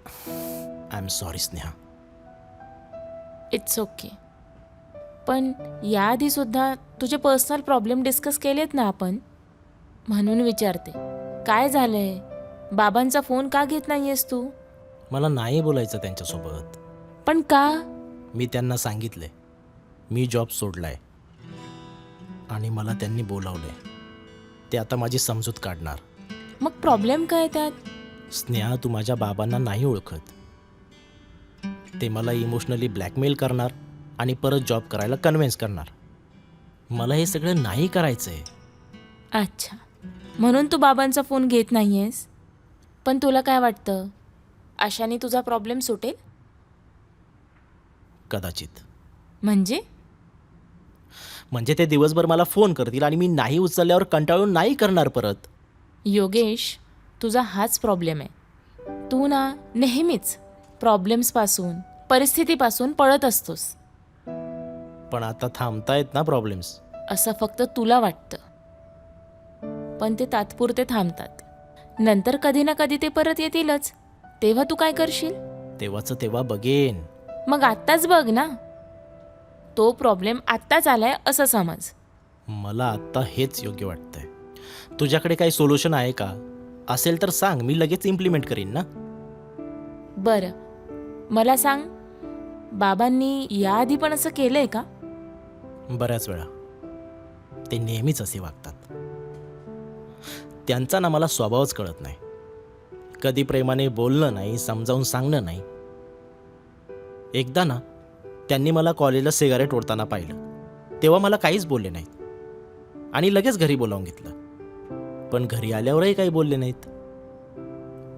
I am sorry Sneha. It's okay. पण याआधीसुद्धा तुझे personal problem discuss केलेत ना आपण, म्हणून विचारते. काय झालंय? बाबांचा फोन का घेत नाहीयेस तू? मला नाही बोलायचं त्यांच्यासोबत. पण का? मी त्यांना सांगितले मी जॉब सोडलाय आणि मला त्यांनी बोलावले. ते आता माझी समजूत काढणार. मग प्रॉब्लेम काय त्यात? स्नेहा, तू माझ्या बाबांना नाही ओळखत. ते मला इमोशनली ब्लॅकमेल करणार आणि परत जॉब करायला कन्व्हिन्स करणार. मला हे सगळं नाही करायचं आहे. अच्छा, म्हणून तू बाबांचा फोन घेत नाहीयेस. पण तुला काय वाटतं, अशाने तुझा प्रॉब्लेम सुटेल? कदाचित. म्हणजे ते दिवसभर मला फोन करतील आणि मी नाही उचलल्यावर कंटाळून नाही करणार परत. योगेश, तुझा हाच प्रॉब्लेम आहे. तू ना नेहमीच प्रॉब्लेम्सपासून, परिस्थितीपासून पळत असतोस. पण आता थांबतायत ना प्रॉब्लेम्स. असं फक्त तुला वाटतं, पण ते तात्पुरते थांबतात. नंतर कधी ना कधी ते परत येतीलच. तेव्हा तू काय करशील? तेव्हाचं तेव्हा बघेन. मग आत्ताच बघ ना. तो प्रॉब्लेम आत्ताच आलाय असं समज. मला आत्ता हेच योग्य वाटतंय. तुझ्याकडे काही सोल्युशन आहे का? असेल तर सांग, मी लगेच इम्प्लिमेंट करीन ना. बरं, मला सांग, बाबांनी याआधी पण असं केलंय का? बऱ्याच वेळा. ते नेहमीच असे वागतात. त्यांचा ना मला स्वभावच कळत नाही. कधी प्रेमाने बोलणं नाही, समजावून सांगणं नाही. एकदा ना त्यांनी मला कॉलेजला सिगारेट ओढताना पाहिलं. तेव्हा मला काहीच बोलले नाहीत आणि लगेच घरी बोलावून घेतलं. पण घरी आल्यावरही काही बोलले नाहीत.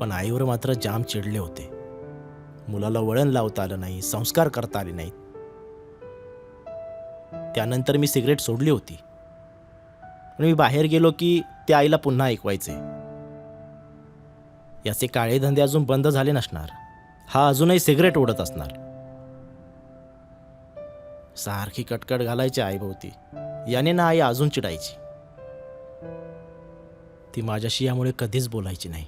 पण आईवर मात्र जाम चिडले होते. मुलाला वळण लावता आलं नाही, संस्कार करता आले नाहीत. त्यानंतर मी सिगरेट सोडली होती आणि मी बाहेर गेलो की ते आईला पुन्हा ऐकवायचे. याचे काळे धंदे अजून बंद झाले नसणार. हा अजूनही सिगरेट ओढत असणार. सारखी कटकट घालायची आईभोवती. याने ना आई अजून चिडायची. ती माझ्याशी यामुळे कधीच बोलायची नाही.